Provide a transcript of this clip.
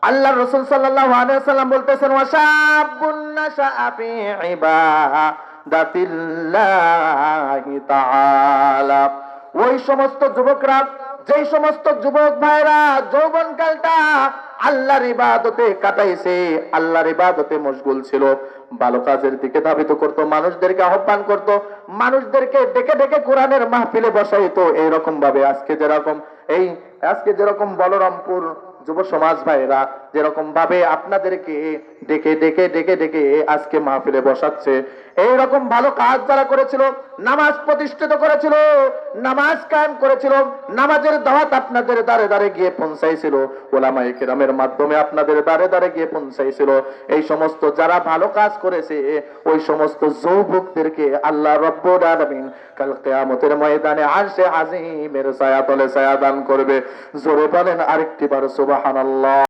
আল্লাহ রাসূল সাল্লাল্লাহু আলাইহি ওয়াসাল্লাম বলতেছেন ওয়াশাবুন নাশাআ ফি ইবাদাতিল্লাহি তাআলা, ওই সমস্ত যুবকরা, যেই সমস্ত যুবক ভাইরা যৌবনকালটা আল্লাহর ইবাদতে কাটাইছে, আল্লাহর ইবাদতে মশগুল ছিল, ভালো কাজের দিকে ধাবিত করত, মানুষদেরকে আহ্বান করত, মানুষদেরকে ডেকে ডেকে কোরআনের মাহফিলে বসাইতো। এইরকম ভাবে আজকে যেরকম বলরামপুর যুব সমাজ ভাইরা যেরকম ভাবে আপনাদেরকে ডেকে ডেকে ডেকে ডেকে আজকে মাহফিলে বসাচ্ছে, এইরকম ভালো কাজ যারা করেছিল, নামাজ প্রতিষ্ঠিত করেছিল, নামাজ কায়েম করেছিল, নামাজের দাওয়াত আপনাদের দ্বারে দ্বারে গিয়ে পৌঁছাইছিল, ওলামায়ে কেরামের মাধ্যমে আপনাদের দ্বারে দ্বারে গিয়ে পৌঁছাইছিল, এই সমস্ত যারা ভালো কাজ করেছে ওই সমস্ত যুবকদেরকে আল্লাহ রাব্বুল আলামিন কাল কিয়ামতের ময়দানে আরশে আজিমের ছায়াতলে ছায়া দান করবে। জোরে বলেন আরেকটি বার সুবহানাল্লাহ।